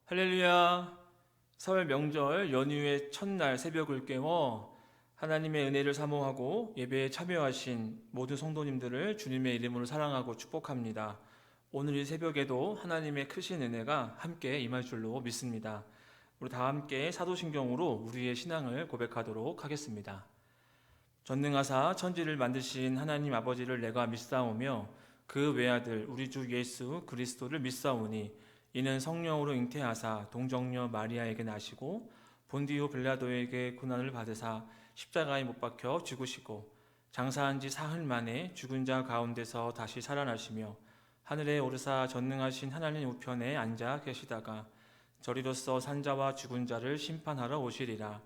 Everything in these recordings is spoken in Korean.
할렐루야. 설 명절 연휴의 첫날 새벽을 깨워 하나님의 은혜를 사모하고 예배에 참여하신 모든 성도님들을 주님의 이름으로 사랑하고 축복합니다. 오늘 이 새벽에도 하나님의 크신 은혜가 함께 임할 줄로 믿습니다. 우리 다 함께 사도신경으로 우리의 신앙을 고백하도록 하겠습니다. 전능하사 천지를 만드신 하나님 아버지를 내가 믿사오며 그 외아들 우리 주 예수 그리스도를 믿사오니 이는 성령으로 잉태하사 동정녀 마리아에게 나시고 본디오 빌라도에게 고난을 받으사 십자가에 못 박혀 죽으시고 장사한 지 사흘 만에 죽은 자 가운데서 다시 살아나시며 하늘에 오르사 전능하신 하나님 우편에 앉아 계시다가 저리로서 산자와 죽은 자를 심판하러 오시리라.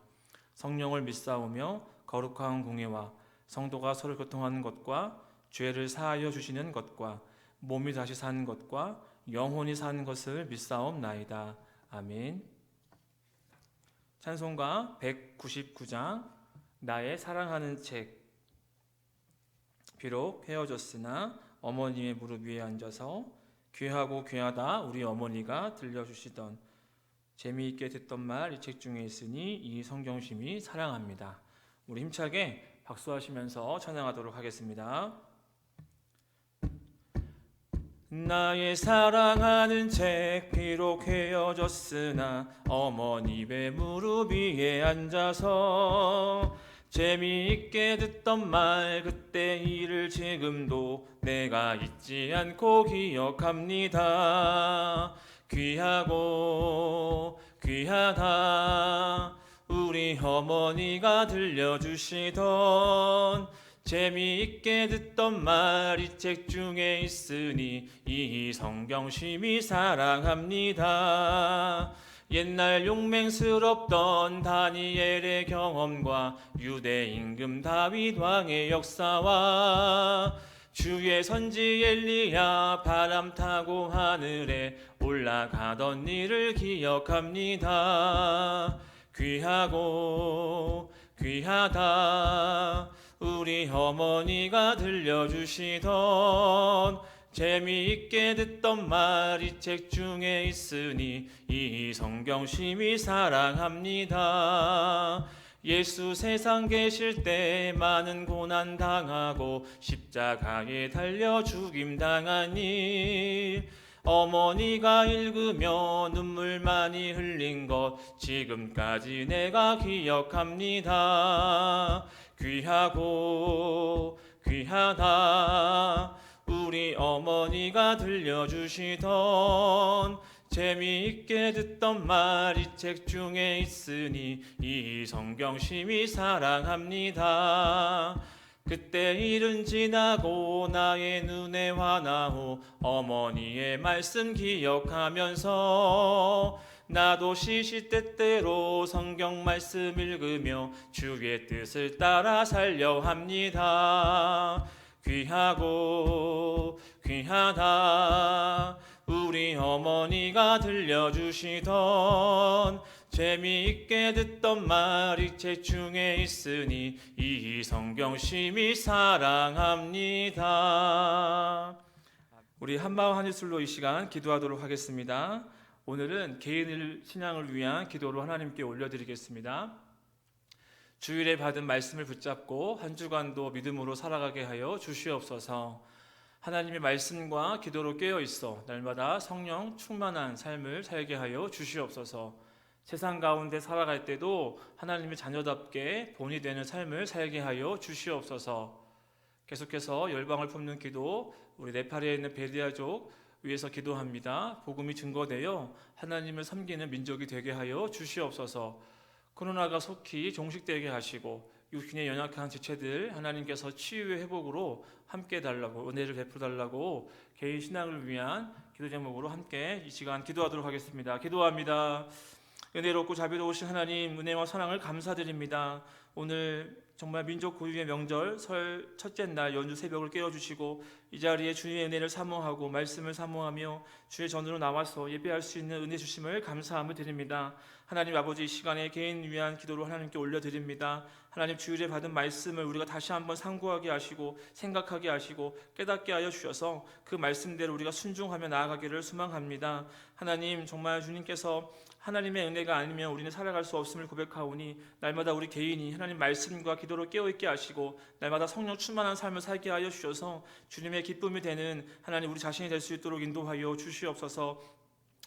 성령을 믿사오며 거룩한 공예와 성도가 서로 교통하는 것과 죄를 사하여 주시는 것과 몸이 다시 사는 것과 영혼이 사는 것을 믿사옵나이다. 아멘. 찬송가 199장 나의 사랑하는 책. 비록 헤어졌으나 어머니의 무릎 위에 앉아서 귀하고 귀하다 우리 어머니가 들려주시던 재미있게 듣던 말 이 책 중에 있으니 이 성경심이 사랑합니다. 우리 힘차게 박수하시면서 찬양하도록 하겠습니다. 나의 사랑하는 책 비록 헤어졌으나 어머니의 무릎 위에 앉아서 재미있게 듣던 말 그때 일을 지금도 내가 잊지 않고 기억합니다. 귀하고 귀하다 우리 어머니가 들려주시던 재미있게 듣던 말 이 책 중에 있으니 이 성경심이 사랑합니다. 옛날 용맹스럽던 다니엘의 경험과 유대 임금 다윗 왕의 역사와 주의 선지 엘리야 바람 타고 하늘에 올라가던 일을 기억합니다. 귀하고 귀하다 우리 어머니가 들려주시던 재미있게 듣던 말 이 책 중에 있으니 이 성경심이 사랑합니다. 예수 세상 계실 때 많은 고난 당하고 십자가에 달려 죽임 당하니 어머니가 읽으며 눈물 많이 흘린 것 지금까지 내가 기억합니다. 귀하고 귀하다 우리 어머니가 들려주시던 재미있게 듣던 말 이 책 중에 있으니 이 성경심이 사랑합니다. 그때 일은 지나고 나의 눈에 화나오 어머니의 말씀 기억하면서 나도 시시때때로 성경 말씀 읽으며 주의 뜻을 따라 살려 합니다. 귀하고 귀하다 우리 어머니가 들려주시던 재미있게 듣던 말 이 책 중에 있으니 이 성경심이 사랑합니다. 우리 한마음 한입술로 이 시간 기도하도록 하겠습니다. 오늘은 개인 신앙을 위한 기도로 하나님께 올려드리겠습니다. 주일에 받은 말씀을 붙잡고 한 주간도 믿음으로 살아가게 하여 주시옵소서. 하나님의 말씀과 기도로 깨어있어 날마다 성령 충만한 삶을 살게 하여 주시옵소서. 세상 가운데 살아갈 때도 하나님의 자녀답게 본이 되는 삶을 살게 하여 주시옵소서. 계속해서 열방을 품는 기도, 우리 네팔에 있는 베리아족 위해서 기도합니다. 복음이 증거되어 하나님을 섬기는 민족이 되게 하여 주시옵소서. 코로나가 속히 종식되게 하시고 육신의 연약한 지체들 하나님께서 치유의 회복으로 함께 달라고 은혜를 베풀어 달라고 개인 신앙을 위한 기도 제목으로 함께 이 시간 기도하도록 하겠습니다. 기도합니다. 은혜롭고 자비로우신 하나님, 은혜와 사랑을 감사드립니다. 오늘 정말 민족 고유의 명절 설 첫째 날 연주 새벽을 깨워주시고 이 자리에 주님의 은혜를 사모하고 말씀을 사모하며 주의 전으로 나와서 예배할 수 있는 은혜 주심을 감사함을 드립니다. 하나님 아버지, 이 시간에 개인 위한 기도로 하나님께 올려드립니다. 하나님, 주일에 받은 말씀을 우리가 다시 한번 상고하게 하시고 생각하게 하시고 깨닫게 하여 주셔서 그 말씀대로 우리가 순종하며 나아가기를 소망합니다. 하나님, 정말 주님께서 하나님의 은혜가 아니면 우리는 살아갈 수 없음을 고백하오니 날마다 우리 개인이 하나님 말씀과 기도로 깨어있게 하시고 날마다 성령 충만한 삶을 살게 하여 주셔서 주님의 기쁨이 되는 하나님 우리 자신이 될 수 있도록 인도하여 주시옵소서.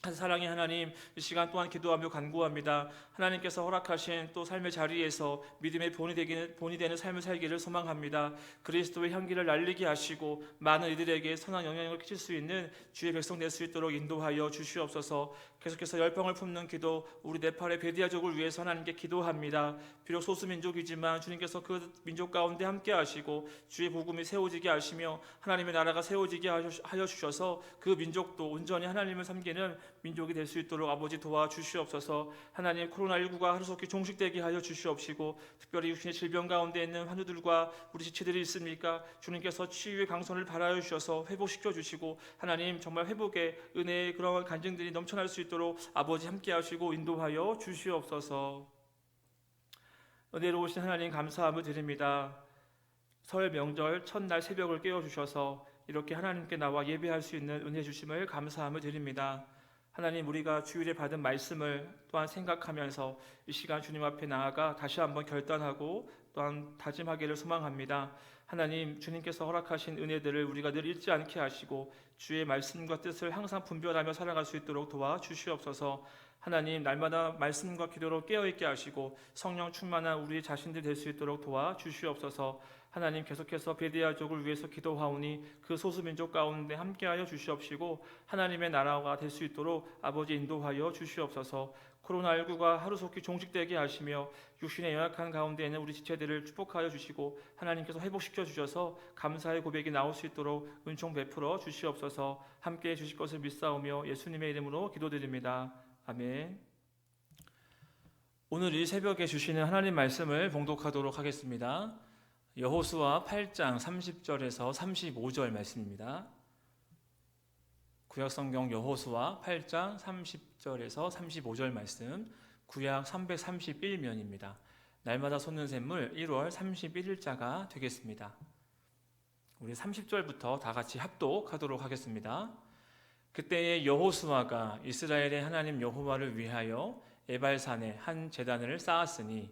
사랑의 하나님, 이 시간 또한 기도하며 간구합니다. 하나님께서 허락하신 또 삶의 자리에서 믿음의 본이 되는 삶을 살기를 소망합니다. 그리스도의 향기를 날리게 하시고 많은 이들에게 선한 영향을 끼칠 수 있는 주의 백성 될 수 있도록 인도하여 주시옵소서. 계속해서 열방을 품는 기도, 우리 네팔의 베디아족을 위해서 하나님께 기도합니다. 비록 소수민족이지만 주님께서 그 민족 가운데 함께 하시고 주의 복음이 세워지게 하시며 하나님의 나라가 세워지게 하여 주셔서 그 민족도 온전히 하나님을 섬기는 민족이 될 수 있도록 아버지 도와주시옵소서. 하나님, 코로나19가 하루속히 종식되게 하여 주시옵시고 특별히 육신의 질병 가운데 있는 환우들과 우리 지체들이 있습니까? 주님께서 치유의 강선을 발하여 주셔서 회복시켜 주시고 하나님, 정말 회복의 은혜의 그러한 간증들이 넘쳐날 수 있도록 아버지 함께 하시고 인도하여 주시옵소서. 은혜로우신 하나님, 감사함을 드립니다. 설 명절 첫날 새벽을 깨워주셔서 이렇게 하나님께 나와 예배할 수 있는 은혜 주심을 감사함을 드립니다. 하나님, 우리가 주일에 받은 말씀을 또한 생각하면서 이 시간 주님 앞에 나아가 다시 한번 결단하고 또한 다짐하기를 소망합니다. 하나님, 주님께서 허락하신 은혜들을 우리가 늘 잊지 않게 하시고 주의 말씀과 뜻을 항상 분별하며 살아갈 수 있도록 도와주시옵소서. 하나님, 날마다 말씀과 기도로 깨어있게 하시고 성령 충만한 우리 자신들 될 수 있도록 도와주시옵소서. 하나님, 계속해서 베디아족을 위해서 기도하오니 그 소수민족 가운데 함께하여 주시옵시고 하나님의 나라가 될 수 있도록 아버지 인도하여 주시옵소서. 코로나19가 하루속히 종식되게 하시며 육신의 연약한 가운데 있는 우리 지체들을 축복하여 주시고 하나님께서 회복시켜 주셔서 감사의 고백이 나올 수 있도록 은총 베풀어 주시옵소서. 함께해 주실 것을 믿사오며 예수님의 이름으로 기도드립니다. 아멘. 오늘 이 새벽에 주시는 하나님 말씀을 봉독하도록 하겠습니다. 여호수아 8장 30절에서 35절 말씀입니다. 구약성경 여호수아 8장 30절에서 35절 말씀, 구약 331면입니다. 날마다 솟는 샘물 1월 31일자가 되겠습니다. 우리 30절부터 다 같이 합독하도록 하겠습니다. 그때에 여호수아가 이스라엘의 하나님 여호와를 위하여 에발산에 한 제단을 쌓았으니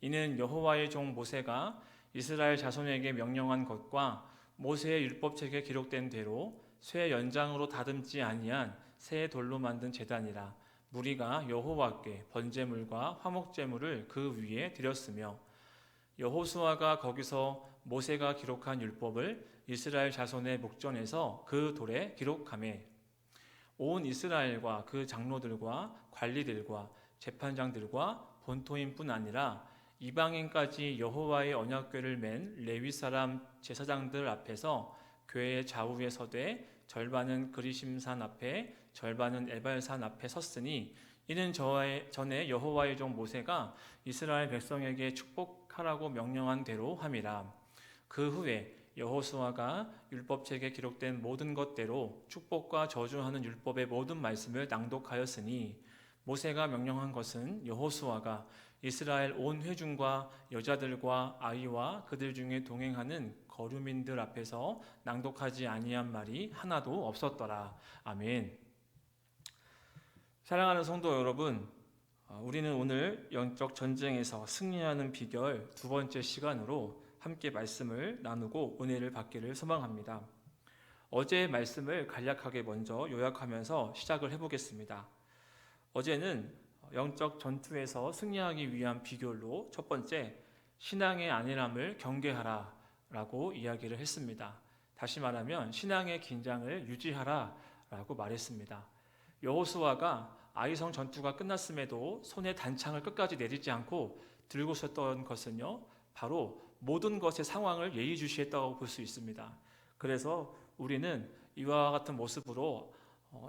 이는 여호와의 종 모세가 이스라엘 자손에게 명령한 것과 모세의 율법책에 기록된 대로 쇠 연장으로 다듬지 아니한 새 돌로 만든 제단이라. 무리가 여호와께 번제물과 화목제물을 그 위에 드렸으며 여호수아가 거기서 모세가 기록한 율법을 이스라엘 자손의 목전에서 그 돌에 기록하매 온 이스라엘과 그 장로들과 관리들과 재판장들과 본토인뿐 아니라 이방인까지 여호와의 언약궤를 맨 레위 사람 제사장들 앞에서 궤의 좌우에 서되 절반은 그리심산 앞에 절반은 에발산 앞에 섰으니 이는 전에 여호와의 종 모세가 이스라엘 백성에게 축복하라고 명령한 대로 함이라. 그 후에 여호수아가 율법책에 기록된 모든 것대로 축복과 저주하는 율법의 모든 말씀을 낭독하였으니 모세가 명령한 것은 여호수아가 이스라엘 온 회중과 여자들과 아이와 그들 중에 동행하는 거류민들 앞에서 낭독하지 아니한 말이 하나도 없었더라. 아멘. 사랑하는 성도 여러분, 우리는 오늘 영적 전쟁에서 승리하는 비결 두 번째 시간으로 함께 말씀을 나누고 은혜를 받기를 소망합니다. 어제의 말씀을 간략하게 먼저 요약하면서 시작을 해보겠습니다. 어제는 영적 전투에서 승리하기 위한 비결로 첫 번째, 신앙의 안일함을 경계하라 라고 이야기를 했습니다. 다시 말하면 신앙의 긴장을 유지하라 라고 말했습니다. 여호수아가 아이성 전투가 끝났음에도 손에 단창을 끝까지 내리지 않고 들고 섰던 것은요, 바로 모든 것의 상황을 예의주시했다고 볼 수 있습니다. 그래서 우리는 이와 같은 모습으로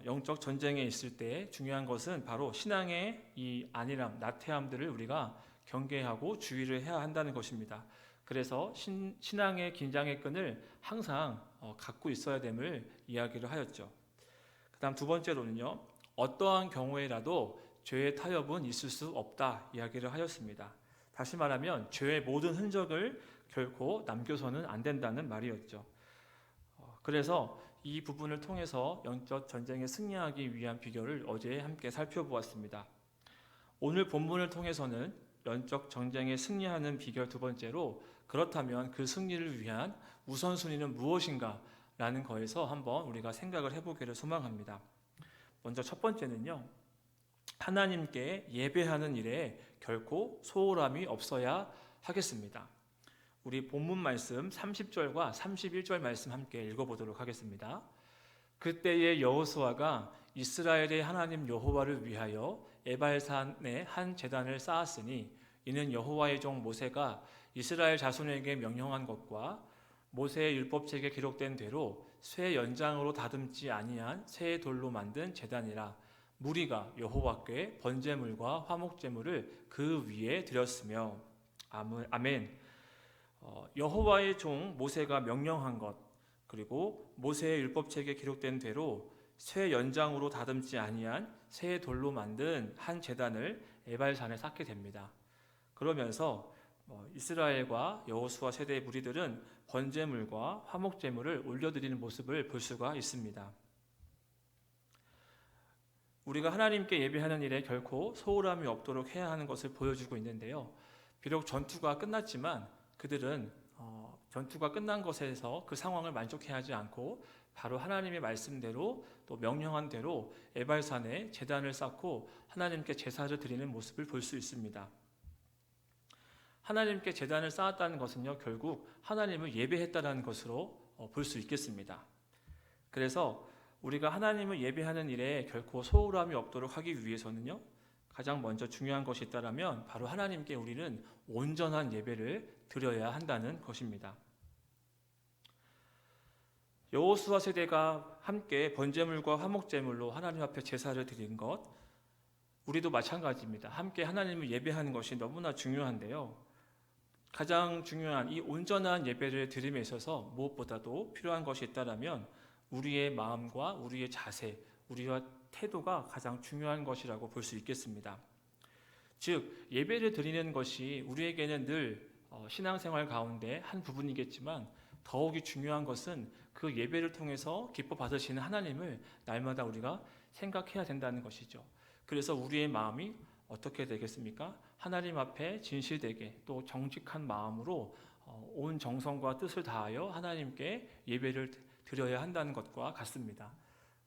영적 전쟁에 있을 때 중요한 것은 바로 신앙의 이 안일함, 나태함들을 우리가 경계하고 주의를 해야 한다는 것입니다. 그래서 신앙의 긴장의 끈을 항상 갖고 있어야 됨을 이야기를 하였죠. 그 다음 두 번째로는요, 어떠한 경우에라도 죄의 타협은 있을 수 없다 이야기를 하였습니다. 다시 말하면 죄의 모든 흔적을 결코 남겨서는 안 된다는 말이었죠. 그래서 이 부분을 통해서 영적 전쟁에 승리하기 위한 비결을 어제 함께 살펴보았습니다. 오늘 본문을 통해서는 영적 전쟁에 승리하는 비결 두 번째로, 그렇다면 그 승리를 위한 우선순위는 무엇인가 라는 거에서 한번 우리가 생각을 해보기를 소망합니다. 먼저 첫 번째는요, 하나님께 예배하는 일에 결코 소홀함이 없어야 하겠습니다. 우리 본문 말씀 30절과 31절 말씀 함께 읽어보도록 하겠습니다. 그때에 여호수아가 이스라엘의 하나님 여호와를 위하여 에발산에 한 제단을 쌓았으니 이는 여호와의 종 모세가 이스라엘 자손에게 명령한 것과 모세의 율법책에 기록된 대로 쇠 연장으로 다듬지 아니한 쇠 돌로 만든 제단이라. 무리가 여호와께 번제물과 화목제물을 그 위에 드렸으며. 아멘. 여호와의 종 모세가 명령한 것, 그리고 모세의 율법책에 기록된 대로 쇠 연장으로 다듬지 아니한 쇠 돌로 만든 한 제단을 에발산에 쌓게 됩니다. 그러면서 이스라엘과 여호수아 세대의 무리들은 번제물과 화목제물을 올려드리는 모습을 볼 수가 있습니다. 우리가 하나님께 예배하는 일에 결코 소홀함이 없도록 해야 하는 것을 보여주고 있는데요. 비록 전투가 끝났지만 그들은 전투가 끝난 것에서 그 상황을 만족해하지 않고 바로 하나님의 말씀대로 또 명령한 대로 에발산에 제단을 쌓고 하나님께 제사를 드리는 모습을 볼 수 있습니다. 하나님께 제단을 쌓았다는 것은요, 결국 하나님을 예배했다는 것으로 볼 수 있겠습니다. 그래서 우리가 하나님을 예배하는 일에 결코 소홀함이 없도록 하기 위해서는요, 가장 먼저 중요한 것이 있다면 바로 하나님께 우리는 온전한 예배를 드려야 한다는 것입니다. 여호수아 세대가 함께 번제물과 화목제물로 하나님 앞에 제사를 드린 것, 우리도 마찬가지입니다. 함께 하나님을 예배하는 것이 너무나 중요한데요. 가장 중요한 이 온전한 예배를 드림에 있어서 무엇보다도 필요한 것이 있다면 우리의 마음과 우리의 자세, 우리와 태도가 가장 중요한 것이라고 볼 수 있겠습니다. 즉, 예배를 드리는 것이 우리에게는 늘 신앙생활 가운데 한 부분이겠지만 더욱이 중요한 것은 그 예배를 통해서 기뻐 받으시는 하나님을 날마다 우리가 생각해야 된다는 것이죠. 그래서 우리의 마음이 어떻게 되겠습니까? 하나님 앞에 진실되게 또 정직한 마음으로 온 정성과 뜻을 다하여 하나님께 예배를 드려야 한다는 것과 같습니다.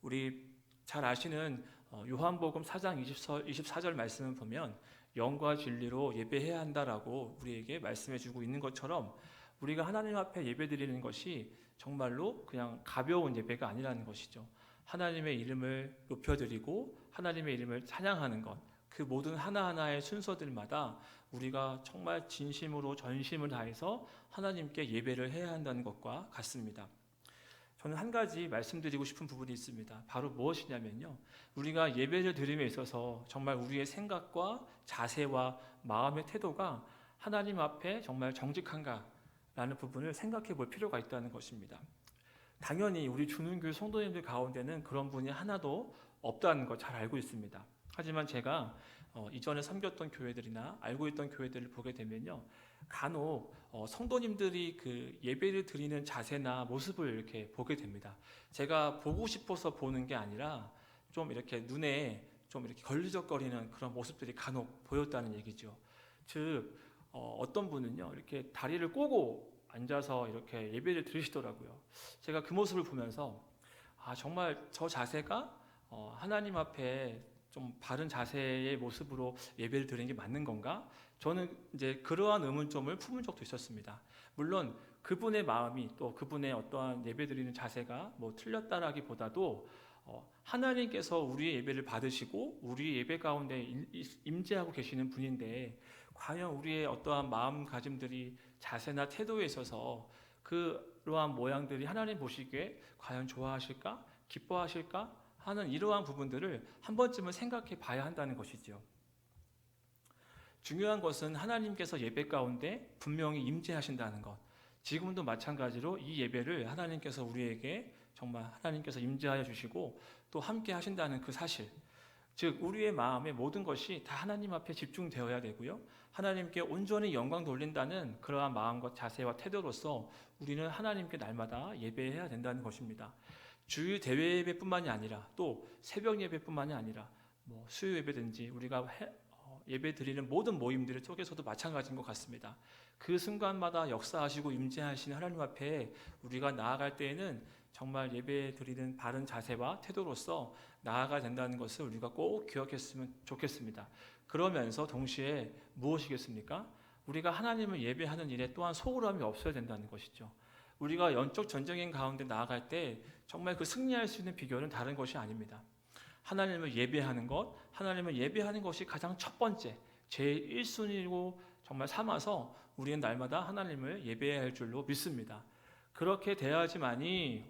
우리 잘 아시는 요한복음 4장 24절 말씀을 보면 영과 진리로 예배해야 한다라고 우리에게 말씀해주고 있는 것처럼 우리가 하나님 앞에 예배드리는 것이 정말로 그냥 가벼운 예배가 아니라는 것이죠. 하나님의 이름을 높여드리고 하나님의 이름을 찬양하는 것, 그 모든 하나하나의 순서들마다 우리가 정말 진심으로 전심을 다해서 하나님께 예배를 해야 한다는 것과 같습니다. 저는 한 가지 말씀드리고 싶은 부분이 있습니다. 바로 무엇이냐면요, 우리가 예배를 드림에 있어서 정말 우리의 생각과 자세와 마음의 태도가 하나님 앞에 정말 정직한가 라는 부분을 생각해 볼 필요가 있다는 것입니다. 당연히 우리 주는교회 성도님들 가운데는 그런 분이 하나도 없다는 거 잘 알고 있습니다. 하지만 제가 이전에 섬겼던 교회들이나 알고 있던 교회들을 보게 되면요, 간혹 성도님들이 그 예배를 드리는 자세나 모습을 이렇게 보게 됩니다. 제가 보고 싶어서 보는 게 아니라 좀 이렇게 눈에 좀 이렇게 걸리적거리는 그런 모습들이 간혹 보였다는 얘기죠. 즉 어떤 분은요, 이렇게 다리를 꼬고 앉아서 이렇게 예배를 드리시더라고요. 제가 그 모습을 보면서 정말 저 자세가 하나님 앞에 좀 바른 자세의 모습으로 예배를 드리는 게 맞는 건가? 저는 이제 그러한 의문점을 품은 적도 있었습니다. 물론 그분의 마음이 또 그분의 어떠한 예배 드리는 자세가 뭐 틀렸다라기보다도 하나님께서 우리의 예배를 받으시고 우리 예배 가운데 임재하고 계시는 분인데 과연 우리의 어떠한 마음가짐들이 자세나 태도에 있어서 그러한 모양들이 하나님 보시기에 과연 좋아하실까? 기뻐하실까? 하는 이러한 부분들을 한 번쯤은 생각해 봐야 한다는 것이죠. 중요한 것은 하나님께서 예배 가운데 분명히 임재하신다는 것. 지금도 마찬가지로 이 예배를 하나님께서 우리에게 정말 하나님께서 임재하여 주시고 또 함께 하신다는 그 사실. 즉 우리의 마음의 모든 것이 다 하나님 앞에 집중되어야 되고요. 하나님께 온전히 영광 돌린다는 그러한 마음과 자세와 태도로서 우리는 하나님께 날마다 예배해야 된다는 것입니다. 주일 대회 예배뿐만이 아니라 또 새벽 예배뿐만이 아니라 수요 예배든지 우리가 예배 드리는 모든 모임들 속에서도 마찬가지인 것 같습니다. 그 순간마다 역사하시고 임재하시는 하나님 앞에 우리가 나아갈 때에는 정말 예배 드리는 바른 자세와 태도로서 나아가야 된다는 것을 우리가 꼭 기억했으면 좋겠습니다. 그러면서 동시에 무엇이겠습니까? 우리가 하나님을 예배하는 일에 또한 소홀함이 없어야 된다는 것이죠. 우리가 영적 전쟁인 가운데 나아갈 때 정말 그 승리할 수 있는 비결은 다른 것이 아닙니다. 하나님을 예배하는 것, 하나님을 예배하는 것이 가장 첫 번째, 제일 1순위로 정말 삼아서 우리는 날마다 하나님을 예배해야 할 줄로 믿습니다. 그렇게 돼야지만이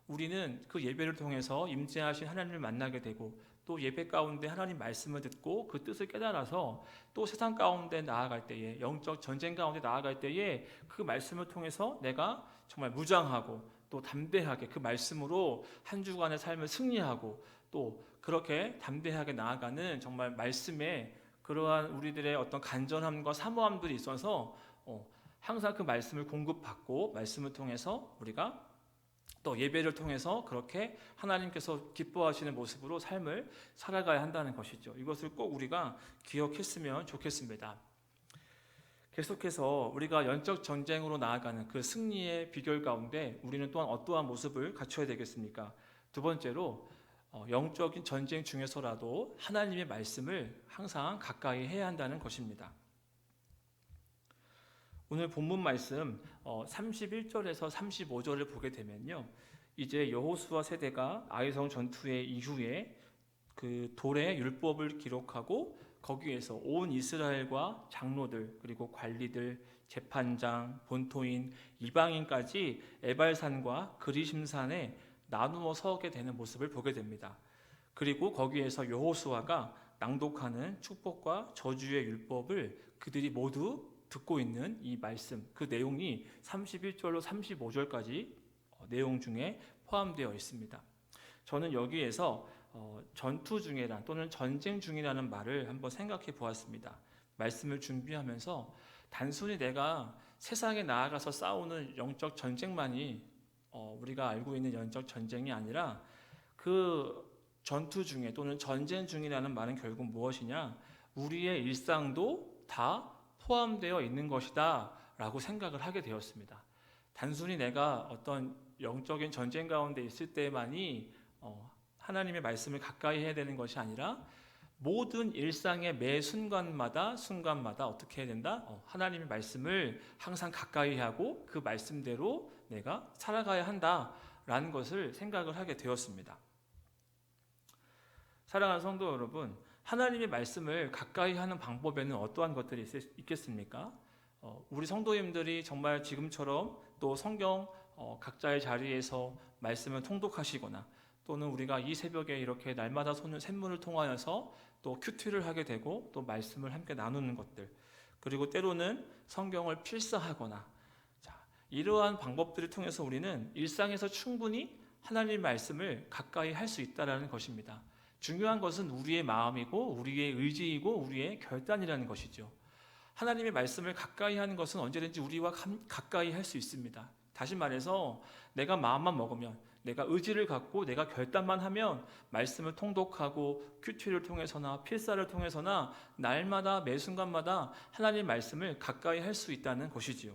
우리는 그 예배를 통해서 임재하신 하나님을 만나게 되고 또 예배 가운데 하나님 말씀을 듣고 그 뜻을 깨달아서 또 세상 가운데 나아갈 때에 영적 전쟁 가운데 나아갈 때에 그 말씀을 통해서 내가 정말 무장하고 또 담대하게 그 말씀으로 한 주간의 삶을 승리하고 또 그렇게 담대하게 나아가는 정말 말씀에 그러한 우리들의 어떤 간절함과 사모함들이 있어서 항상 그 말씀을 공급받고 말씀을 통해서 우리가 또 예배를 통해서 그렇게 하나님께서 기뻐하시는 모습으로 삶을 살아가야 한다는 것이죠. 이것을 꼭 우리가 기억했으면 좋겠습니다. 계속해서 우리가 영적 전쟁으로 나아가는 그 승리의 비결 가운데 우리는 또한 어떠한 모습을 갖춰야 되겠습니까? 두 번째로 영적인 전쟁 중에서라도 하나님의 말씀을 항상 가까이 해야 한다는 것입니다. 오늘 본문 말씀 31절에서 35절을 보게 되면요, 이제 여호수아 세대가 아이성 전투의 이후에 그 돌의 율법을 기록하고 거기에서 온 이스라엘과 장로들 그리고 관리들, 재판장, 본토인, 이방인까지 에발산과 그리심산에 나누어 서게 되는 모습을 보게 됩니다. 그리고 거기에서 여호수아가 낭독하는 축복과 저주의 율법을 그들이 모두 듣고 있는 이 말씀, 그 내용이 31절로 35절까지 내용 중에 포함되어 있습니다. 저는 여기에서 전투 중이란 또는 전쟁 중이라는 말을 한번 생각해 보았습니다. 말씀을 준비하면서 단순히 내가 세상에 나아가서 싸우는 영적 전쟁만이 우리가 알고 있는 영적 전쟁이 아니라 그 전투 중에 또는 전쟁 중이라는 말은 결국 무엇이냐? 우리의 일상도 다 포함되어 있는 것이다 라고 생각을 하게 되었습니다. 단순히 내가 어떤 영적인 전쟁 가운데 있을 때만이 하나님의 말씀을 가까이 해야 되는 것이 아니라 모든 일상의 매 순간마다 어떻게 해야 된다? 하나님의 말씀을 항상 가까이 하고 그 말씀대로 내가 살아가야 한다라는 것을 생각을 하게 되었습니다. 사랑하는 성도 여러분, 하나님의 말씀을 가까이 하는 방법에는 어떠한 것들이 있겠습니까? 우리 성도님들이 정말 지금처럼 또 성경 각자의 자리에서 말씀을 통독하시거나 또는 우리가 이 새벽에 이렇게 날마다 쏘는 샘문을 통하여서 또 큐티를 하게 되고 또 말씀을 함께 나누는 것들, 그리고 때로는 성경을 필사하거나, 이러한 방법들을 통해서 우리는 일상에서 충분히 하나님의 말씀을 가까이 할 수 있다는 것입니다. 중요한 것은 우리의 마음이고 우리의 의지이고 우리의 결단이라는 것이죠. 하나님의 말씀을 가까이 하는 것은 언제든지 우리와 가까이 할 수 있습니다. 다시 말해서 내가 마음만 먹으면, 내가 의지를 갖고 내가 결단만 하면 말씀을 통독하고 큐티를 통해서나 필사를 통해서나 날마다 매 순간마다 하나님의 말씀을 가까이 할 수 있다는 것이지요.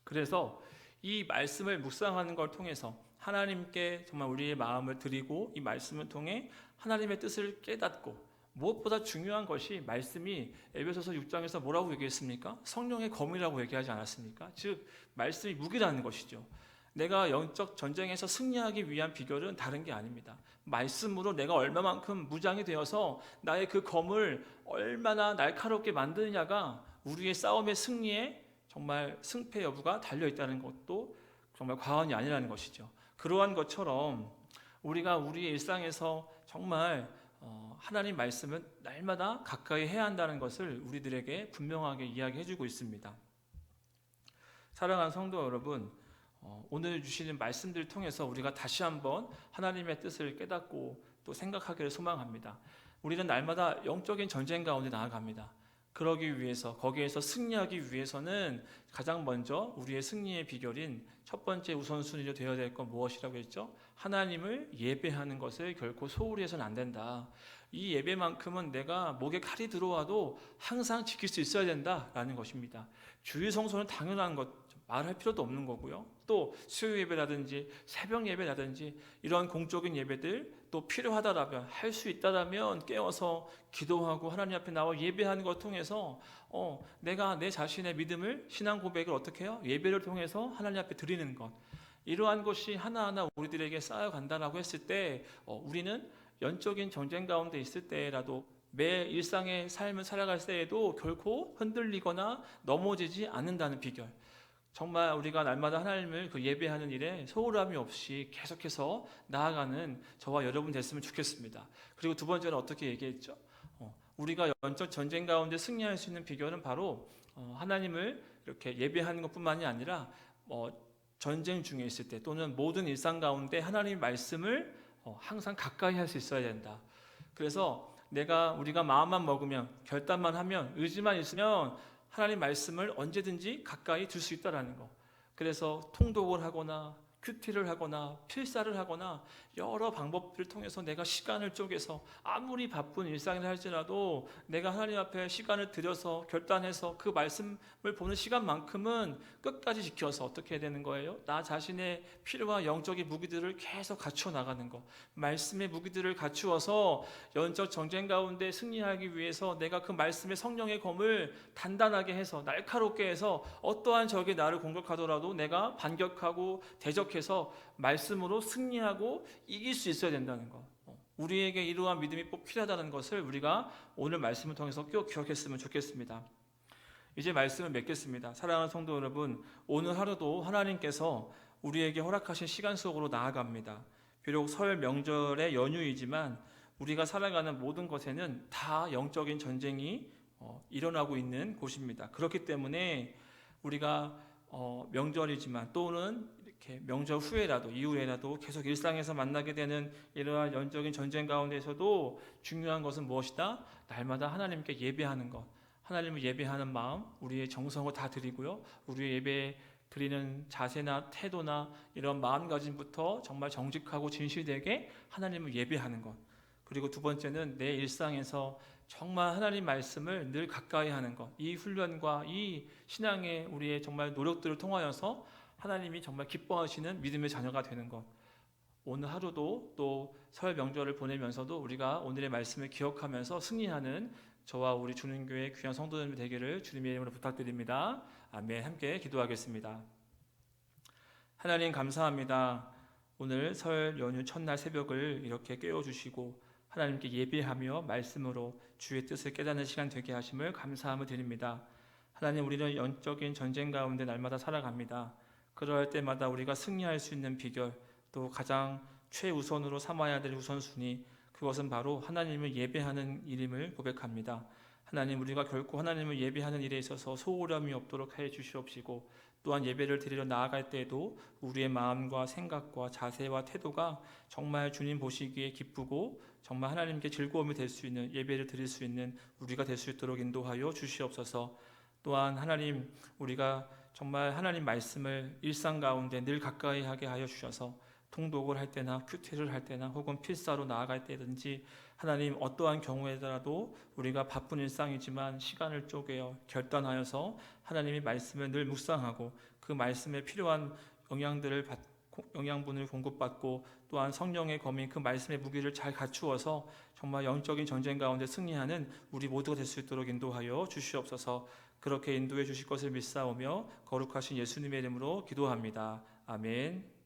그래서 이 말씀을 묵상하는 걸 통해서 하나님께 정말 우리의 마음을 드리고 이 말씀을 통해 하나님의 뜻을 깨닫고, 무엇보다 중요한 것이 말씀이 에베소서 6장에서 뭐라고 얘기했습니까? 성령의 검이라고 얘기하지 않았습니까? 즉 말씀이 무기라는 것이죠. 내가 영적 전쟁에서 승리하기 위한 비결은 다른 게 아닙니다. 말씀으로 내가 얼마만큼 무장이 되어서 나의 그 검을 얼마나 날카롭게 만드느냐가 우리의 싸움의 승리에 정말 승패 여부가 달려있다는 것도 정말 과언이 아니라는 것이죠. 그러한 것처럼 우리가 우리의 일상에서 정말 하나님 말씀은 날마다 가까이 해야 한다는 것을 우리들에게 분명하게 이야기해주고 있습니다. 사랑하는 성도 여러분, 오늘 주시는 말씀들을 통해서 우리가 다시 한번 하나님의 뜻을 깨닫고 또 생각하기를 소망합니다. 우리는 날마다 영적인 전쟁 가운데 나아갑니다. 그러기 위해서, 거기에서 승리하기 위해서는 가장 먼저 우리의 승리의 비결인 첫 번째 우선순위로 되어야 될 건 무엇이라고 했죠? 하나님을 예배하는 것을 결코 소홀히 해서는 안 된다. 이 예배만큼은 내가 목에 칼이 들어와도 항상 지킬 수 있어야 된다라는 것입니다. 주일 성소는 당연한 것, 말할 필요도 없는 거고요. 또 수요 예배라든지 새벽 예배라든지 이런 공적인 예배들 또 필요하다라면, 할 수 있다라면 깨어서 기도하고 하나님 앞에 나와 예배하는 것 통해서 내가 내 자신의 믿음을, 신앙 고백을 어떻게 해요? 예배를 통해서 하나님 앞에 드리는 것, 이러한 것이 하나하나 우리들에게 쌓여간다라고 했을 때 우리는 영적인 전쟁 가운데 있을 때라도 매 일상의 삶을 살아갈 때에도 결코 흔들리거나 넘어지지 않는다는 비결, 정말 우리가 날마다 하나님을 그 예배하는 일에 소홀함이 없이 계속해서 나아가는 저와 여러분 됐으면 좋겠습니다. 그리고 두 번째는 어떻게 얘기했죠? 우리가 영적 전쟁 가운데 승리할 수 있는 비결은 바로 하나님을 이렇게 예배하는 것뿐만이 아니라 전쟁 중에 있을 때 또는 모든 일상 가운데 하나님의 말씀을 항상 가까이 할 수 있어야 된다. 그래서 우리가 마음만 먹으면, 결단만 하면, 의지만 있으면 하나님 말씀을 언제든지 가까이 둘 수 있다라는 거. 그래서 통독을 하거나 큐티를 하거나 필사를 하거나 여러 방법들을 통해서 내가 시간을 쪼개서 아무리 바쁜 일상이라 할지라도 내가 하나님 앞에 시간을 들여서 결단해서 그 말씀을 보는 시간만큼은 끝까지 지켜서 어떻게 해야 되는 거예요? 나 자신의 필요와 영적인 무기들을 계속 갖추어 나가는 거. 말씀의 무기들을 갖추어서 영적 전쟁 가운데 승리하기 위해서 내가 그 말씀의 성령의 검을 단단하게 해서 날카롭게 해서 어떠한 적이 나를 공격하더라도 내가 반격하고 대적해서 말씀으로 승리하고 이길 수 있어야 된다는 것. 우리에게 이러한 믿음이 꼭 필요하다는 것을 우리가 오늘 말씀을 통해서 꼭 기억했으면 좋겠습니다. 이제 말씀을 맺겠습니다. 사랑하는 성도 여러분, 오늘 하루도 하나님께서 우리에게 허락하신 시간 속으로 나아갑니다. 비록 설 명절의 연휴이지만 우리가 살아가는 모든 것에는 다 영적인 전쟁이 일어나고 있는 곳입니다. 그렇기 때문에 우리가 명절이지만 또는 이렇게 명절 후에라도 이후에라도 계속 일상에서 만나게 되는 이러한 영적인 전쟁 가운데서도 중요한 것은 무엇이다? 날마다 하나님께 예배하는 것, 하나님을 예배하는 마음, 우리의 정성을 다 드리고요. 우리의 예배 드리는 자세나 태도나 이런 마음가짐부터 정말 정직하고 진실되게 하나님을 예배하는 것. 그리고 두 번째는 내 일상에서 정말 하나님 말씀을 늘 가까이 하는 것. 이 훈련과 이 신앙의 우리의 정말 노력들을 통하여서 하나님이 정말 기뻐하시는 믿음의 자녀가 되는 것. 오늘 하루도 또 설 명절을 보내면서도 우리가 오늘의 말씀을 기억하면서 승리하는 저와 우리 주님교회 귀한 성도들 되기를 주님의 이름으로 부탁드립니다. 아멘. 함께 기도하겠습니다. 하나님 감사합니다. 오늘 설 연휴 첫날 새벽을 이렇게 깨워주시고 하나님께 예배하며 말씀으로 주의 뜻을 깨닫는 시간 되게 하심을 감사함을 드립니다. 하나님, 우리는 영적인 전쟁 가운데 날마다 살아갑니다. 그러할 때마다 우리가 승리할 수 있는 비결, 또 가장 최우선으로 삼아야 될 우선순위, 그것은 바로 하나님을 예배하는 일임을 고백합니다. 하나님, 우리가 결코 하나님을 예배하는 일에 있어서 소홀함이 없도록 해 주시옵시고, 또한 예배를 드리러 나아갈 때에도 우리의 마음과 생각과 자세와 태도가 정말 주님 보시기에 기쁘고 정말 하나님께 즐거움이 될 수 있는, 예배를 드릴 수 있는 우리가 될 수 있도록 인도하여 주시옵소서. 또한 하나님, 우리가 정말 하나님 말씀을 일상 가운데 늘 가까이 하게 하여 주셔서 통독을 할 때나 큐티를 할 때나 혹은 필사로 나아갈 때든지 하나님, 어떠한 경우에라도 우리가 바쁜 일상이지만 시간을 쪼개어 결단하여서 하나님의 말씀을 늘 묵상하고 그 말씀에 필요한 영양분을 공급받고 또한 성령의 검인 그 말씀의 무기를 잘 갖추어서 정말 영적인 전쟁 가운데 승리하는 우리 모두가 될 수 있도록 인도하여 주시옵소서. 그렇게 인도해 주실 것을 믿사오며 거룩하신 예수님의 이름으로 기도합니다. 아멘.